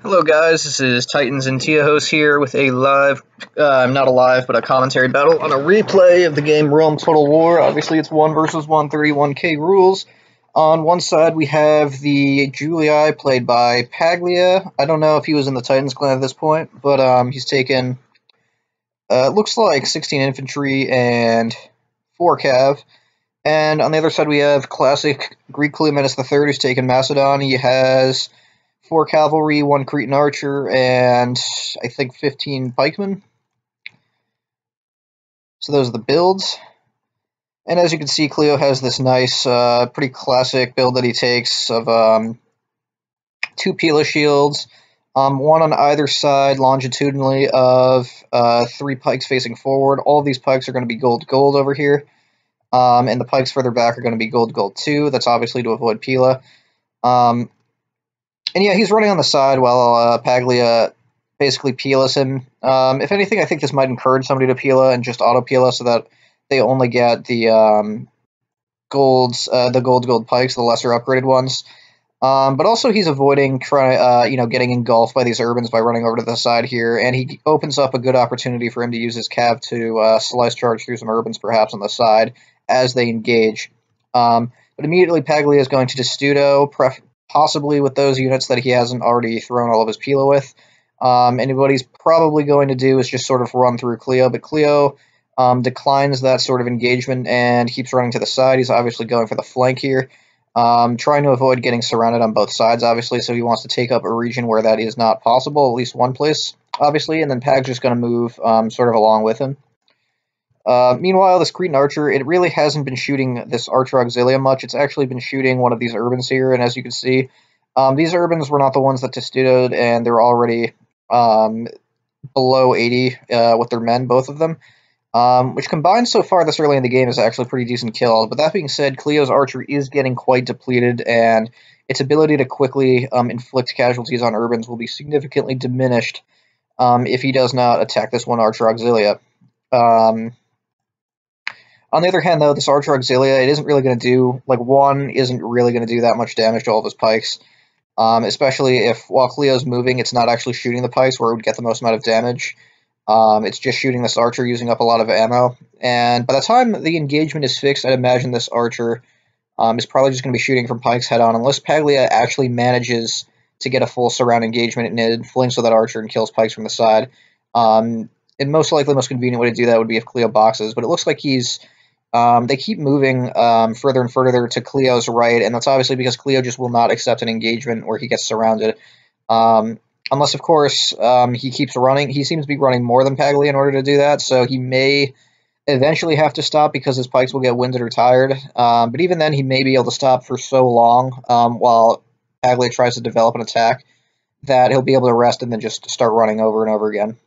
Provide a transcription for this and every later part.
Hello guys, this is Titans and Tiahos here with a live, not a live, but a commentary battle on a replay of the game Rome Total War. Obviously it's 1 versus 131k rules. On one side we have the Julii played by Paglia. I don't know if he was in the Titans clan at this point, but he's taken, it looks like 16 infantry and 4 cav. And on the other side we have classic Greek Cleomenes III who's taken Macedon. He has 4 cavalry, 1 Cretan archer, and I think 15 pikemen. So those are the builds. And as you can see, Cleo has this nice, pretty classic build that he takes of 2 Pila shields, 1 on either side longitudinally of 3 pikes facing forward. All of these pikes are going to be gold over here. And the pikes further back are going to be gold too. That's obviously to avoid Pila. And yeah, he's running on the side while Paglia basically Pilas him. If anything, I think this might encourage somebody to Pila and just auto Pila so that they only get the gold pikes, the lesser upgraded ones. But also he's avoiding getting engulfed by these urbans by running over to the side here, and he opens up a good opportunity for him to use his cav to slice charge through some urbans perhaps on the side as they engage. But immediately Paglia is going to Testudo, possibly with those units that he hasn't already thrown all of his Pila with. And what he's probably going to do is just sort of run through Cleo, but Cleo declines that sort of engagement and keeps running to the side. He's obviously going for the flank here, trying to avoid getting surrounded on both sides, obviously, so he wants to take up a region where that is not possible, at least one place, obviously, and then Pag's just going to move sort of along with him. Meanwhile, this Cretan archer, it really hasn't been shooting this archer auxilia much. It's actually been shooting one of these urbans here, and as you can see, these urbans were not the ones that Testudoed, and they're already below 80 with their men, both of them, which combined so far this early in the game is actually a pretty decent kill. But that being said, Cleo's archer is getting quite depleted, and its ability to quickly inflict casualties on urbans will be significantly diminished if he does not attack this one archer auxilia. On the other hand, though, this archer auxilia, it isn't really going to do, one isn't really going to do that much damage to all of his pikes, especially if, while Cleo's moving, it's not actually shooting the pikes where it would get the most amount of damage. It's just shooting this archer, using up a lot of ammo, and by the time the engagement is fixed, I'd imagine this archer is probably just going to be shooting from pikes head-on, unless Paglia actually manages to get a full surround engagement and it flinks with that archer and kills pikes from the side. And most likely, most convenient way to do that would be if Cleo boxes, but it looks like he's they keep moving further and further to Cleo's right, and that's obviously because Cleo just will not accept an engagement where he gets surrounded. Unless, of course, he keeps running. He seems to be running more than Paglia in order to do that, so he may eventually have to stop because his pikes will get winded or tired. But even then, he may be able to stop for so long while Paglia tries to develop an attack that he'll be able to rest and then just start running over and over again.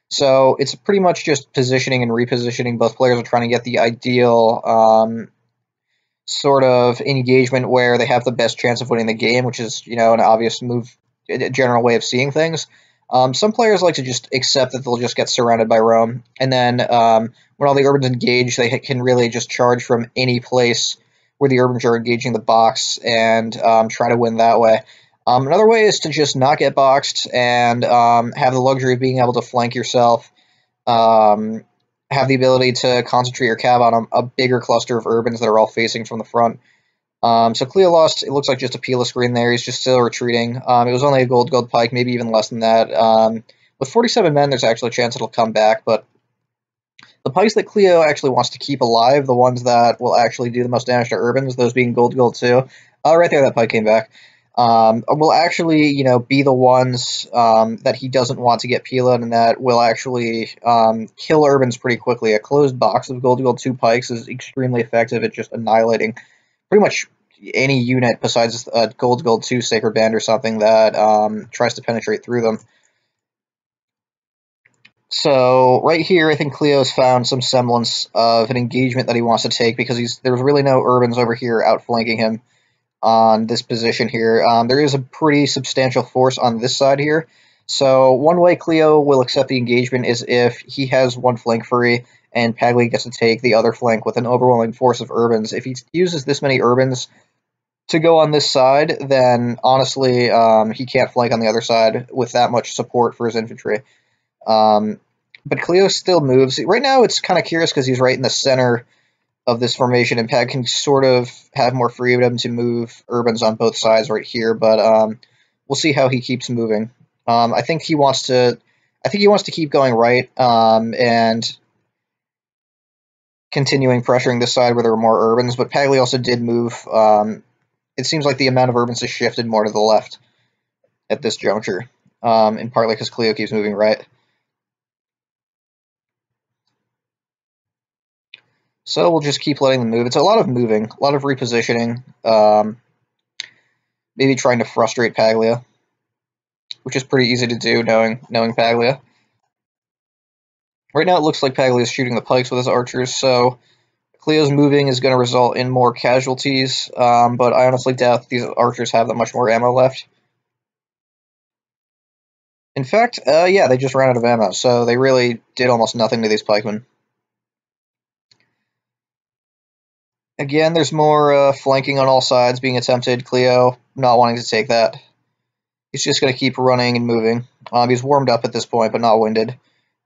So it's pretty much just positioning and repositioning. Both players are trying to get the ideal sort of engagement where they have the best chance of winning the game, which is, an obvious move, a general way of seeing things. Some players like to just accept that they'll just get surrounded by Rome, and then when all the urbans engage, they can really just charge from any place where the urbans are engaging the box and try to win that way. Another way is to just not get boxed and have the luxury of being able to flank yourself, have the ability to concentrate your cav on a bigger cluster of urbans that are all facing from the front. So Cleo lost, it looks like just a Pila screen there. He's just still retreating. It was only a gold pike, maybe even less than that. With 47 men, there's actually a chance it'll come back, but the pikes that Cleo actually wants to keep alive, the ones that will actually do the most damage to urbans, those being gold too. Right there, that pike came back. Will actually, be the ones that he doesn't want to get Pila, and that will actually kill urbans pretty quickly. A closed box of gold 2 pikes is extremely effective at just annihilating pretty much any unit besides a gold 2 Sacred Band or something that tries to penetrate through them. So right here, I think Cleo's found some semblance of an engagement that he wants to take because there's really no urbans over here outflanking him on this position here. There is a pretty substantial force on this side here. So one way Cleo will accept the engagement is if he has one flank free and Paglia gets to take the other flank with an overwhelming force of urbans. If he uses this many urbans, to go on this side, then honestly, he can't flank on the other side with that much support for his infantry. But Cleo still moves. Right now, it's kind of curious because he's right in the center of this formation, and Pag can sort of have more freedom to move urbans on both sides right here. But we'll see how he keeps moving. I think he wants to. I think he wants to keep going right and continuing pressuring this side where there are more urbans. But Paglia also did move. It seems like the amount of urbans has shifted more to the left at this juncture, and partly because Cleo keeps moving right. So we'll just keep letting them move. It's a lot of moving, a lot of repositioning, maybe trying to frustrate Paglia, which is pretty easy to do knowing Paglia. Right now it looks like Paglia is shooting the pikes with his archers, so Cleo's moving is going to result in more casualties, but I honestly doubt these archers have that much more ammo left. In fact, yeah, they just ran out of ammo, so they really did almost nothing to these pikemen. Again, there's more flanking on all sides being attempted. Cleo not wanting to take that. He's just going to keep running and moving. He's warmed up at this point, but not winded.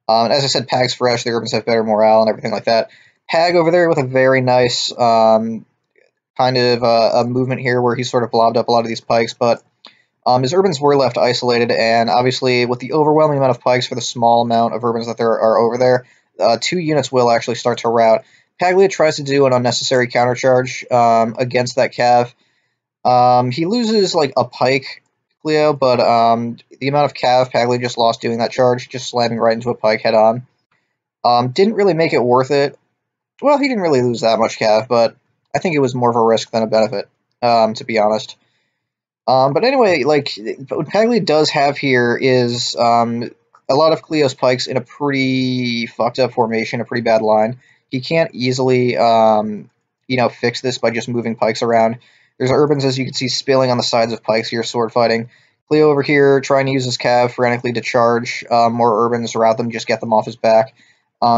As I said, Pag's fresh. The urbans have better morale and everything like that. Pag over there with a very nice kind of a movement here where he sort of blobbed up a lot of these pikes, but his urbans were left isolated, and obviously with the overwhelming amount of pikes for the small amount of urbans that there are over there, 2 units will actually start to rout. Paglia tries to do an unnecessary countercharge against that cav. He loses like a pike, Cleo, but the amount of cav Paglia just lost doing that charge, just slamming right into a pike head on, didn't really make it worth it. Well, he didn't really lose that much cav, but I think it was more of a risk than a benefit, to be honest. But anyway, like, what Paglia does have here is a lot of Cleo's pikes in a pretty fucked up formation, a pretty bad line. He can't easily, fix this by just moving pikes around. There's urbans, as you can see, spilling on the sides of pikes here, sword fighting. Cleo over here trying to use his cav frantically to charge more urbans, route them, just get them off his back.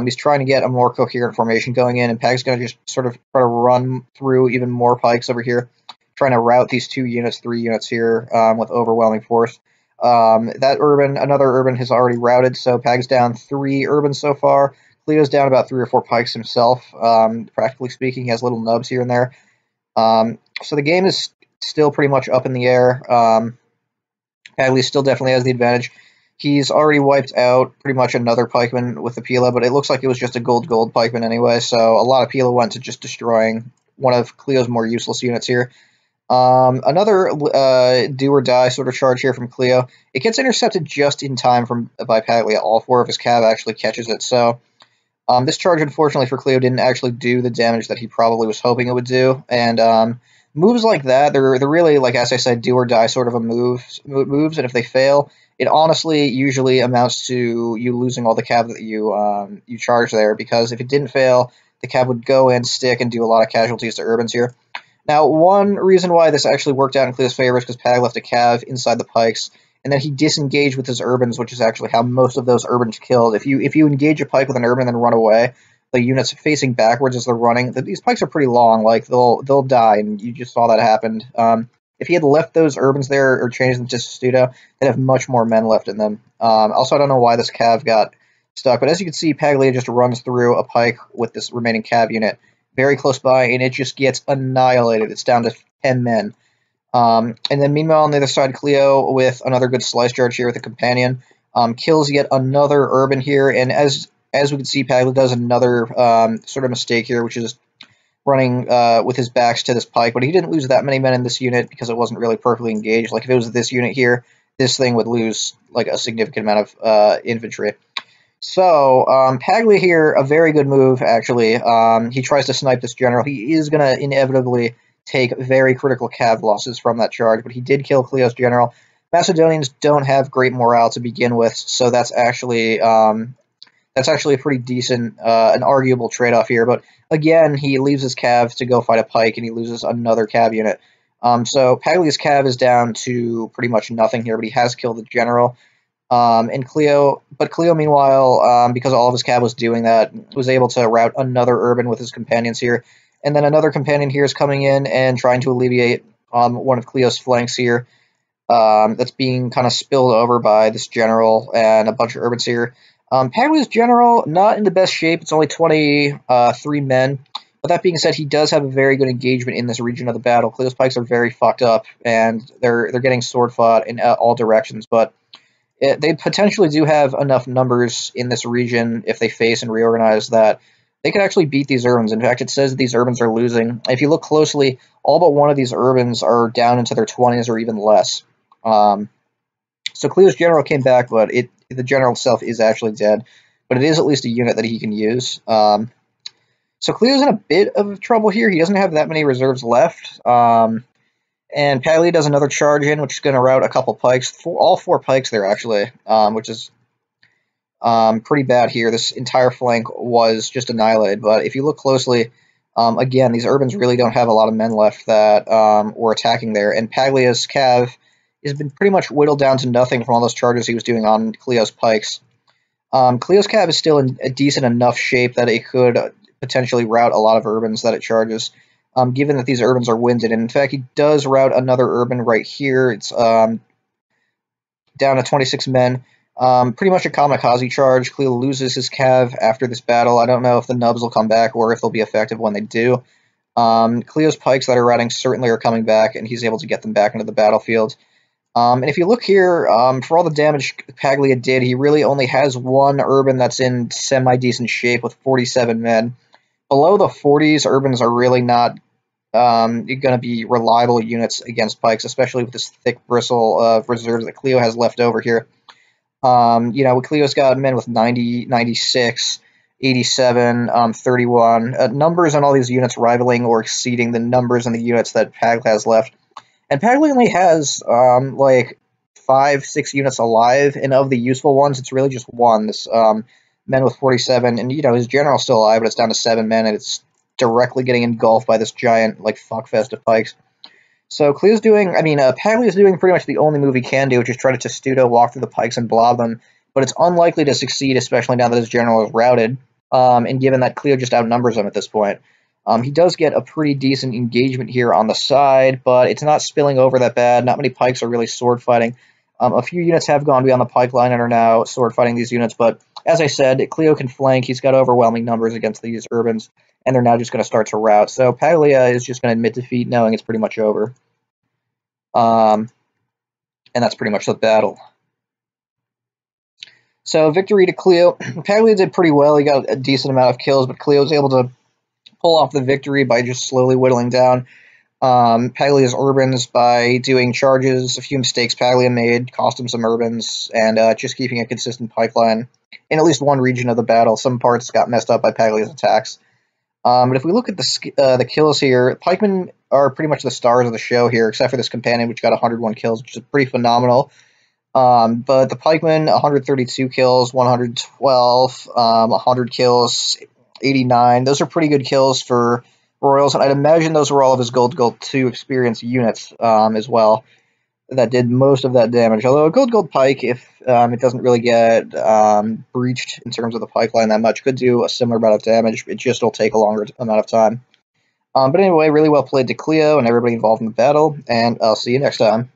He's trying to get a more coherent formation going in, and Pag's going to just sort of try to run through even more pikes over here, trying to route these 2 units, 3 units here with overwhelming force. Another urban has already routed, so Pag's down 3 urbans so far. Cleo's down about 3 or 4 pikes himself. Practically speaking, he has little nubs here and there. So the game is still pretty much up in the air. Paglia still definitely has the advantage. He's already wiped out pretty much another pikeman with the Pila, but it looks like it was just a gold pikeman anyway, so a lot of Pila went to just destroying one of Cleo's more useless units here. Another do or die sort of charge here from Cleo. It gets intercepted just in time by Paglia. All 4 of his cav actually catches it, so this charge, unfortunately for Cleo, didn't actually do the damage that he probably was hoping it would do. And moves like that, they're really, like, as I said, do or die sort of a moves. And if they fail, it honestly usually amounts to you losing all the cav that you charge there. Because if it didn't fail, the cav would go in, stick, and do a lot of casualties to urbans here. Now, one reason why this actually worked out in Cleo's favor is because Pag left a cav inside the pikes, and then he disengaged with his urbans, which is actually how most of those urbans killed. If you engage a pike with an urban and then run away, the units facing backwards as they're running, these pikes are pretty long. Like, they'll die, and you just saw that happened. If he had left those urbans there or changed them to Testudo, they'd have much more men left in them. Also, I don't know why this cav got stuck, but as you can see, Paglia just runs through a pike with this remaining cav unit very close by, and it just gets annihilated. It's down to 10 men. And then meanwhile, on the other side, Cleo with another good slice charge here with a companion kills yet another urban here, and as we can see, Paglia does another sort of mistake here, which is running with his backs to this pike, but he didn't lose that many men in this unit because it wasn't really perfectly engaged. Like, if it was this unit here, this thing would lose like a significant amount of infantry. So, Paglia here, a very good move, actually. He tries to snipe this general. He is going to inevitably take very critical cav losses from that charge, but he did kill Cleo's general. Macedonians don't have great morale to begin with, so that's actually a pretty decent, an arguable trade-off here. But again, he leaves his cav to go fight a pike, and he loses another cav unit. So Paglia's cav is down to pretty much nothing here, but he has killed the general. And Cleo, meanwhile, because all of his cav was doing that, was able to rout another urban with his companions here. And then another companion here is coming in and trying to alleviate one of Cleo's flanks here. That's being kind of spilled over by this general and a bunch of urbans here. Paglia's general, not in the best shape. It's only 23 men. But that being said, he does have a very good engagement in this region of the battle. Cleo's pikes are very fucked up, and they're getting sword fought in all directions. But they potentially do have enough numbers in this region if they face and reorganize that they could actually beat these urbans. In fact, it says that these urbans are losing. If you look closely, all but one of these urbans are down into their 20s or even less. So Cleo's general came back, but the general itself is actually dead. But it is at least a unit that he can use. So Cleo's in a bit of trouble here. He doesn't have that many reserves left. And Paglia does another charge in, which is going to rout a couple pikes. All 4 pikes there, actually, which is pretty bad here. This entire flank was just annihilated. But if you look closely, again, these urbans really don't have a lot of men left that were attacking there. And Paglia's cav has been pretty much whittled down to nothing from all those charges he was doing on Cleo's pikes. Cleo's cav is still in a decent enough shape that it could potentially rout a lot of urbans that it charges. Given that these urbans are winded. And in fact, he does rout another urban right here. It's down to 26 men. Pretty much a kamikaze charge. Cleo loses his cav after this battle. I don't know if the nubs will come back or if they'll be effective when they do. Cleo's pikes that are routing certainly are coming back, and he's able to get them back into the battlefield. And if you look here, for all the damage Paglia did, he really only has one urban that's in semi-decent shape with 47 men. Below the 40s, urbans are really not going to be reliable units against pikes, especially with this thick bristle of reserves that Cleo has left over here. Cleo's got men with 90, 96, 87, 31. Numbers on all these units rivaling or exceeding the numbers in the units that Paglia has left. And Paglia only has, 5, 6 units alive, and of the useful ones, it's really just one. This men with 47, and his general's still alive, but it's down to 7 men, and it's directly getting engulfed by this giant fuckfest of pikes. So Paglia's doing pretty much the only move he can do, which is try to testudo, walk through the pikes, and blob them. But it's unlikely to succeed, especially now that his general is routed, and given that Cleo just outnumbers him at this point. He does get a pretty decent engagement here on the side, but it's not spilling over that bad. Not many pikes are really sword fighting. A few units have gone beyond the pike line and are now sword fighting these units, but as I said, Cleo can flank. He's got overwhelming numbers against these urbans, and they're now just going to start to rout. So Paglia is just going to admit defeat, knowing it's pretty much over. And that's pretty much the battle. So victory to Cleo. Paglia did pretty well. He got a decent amount of kills, but Cleo was able to pull off the victory by just slowly whittling down Paglia's urbans by doing charges. A few mistakes Paglia made cost him some urbans, and just keeping a consistent pipeline in at least one region of the battle. Some parts got messed up by Paglia's attacks. But if we look at the kills here, pikemen are pretty much the stars of the show here, except for this companion, which got 101 kills, which is pretty phenomenal. But the pikemen, 132 kills, 112, 100 kills, 89. Those are pretty good kills for Royals, and I'd imagine those were all of his Gold 2 experience units as well that did most of that damage. Although a Gold Pike, if it doesn't really get breached in terms of the pike line that much, could do a similar amount of damage. It just will take a longer amount of time. But anyway, really well played to Cleo and everybody involved in the battle, and I'll see you next time.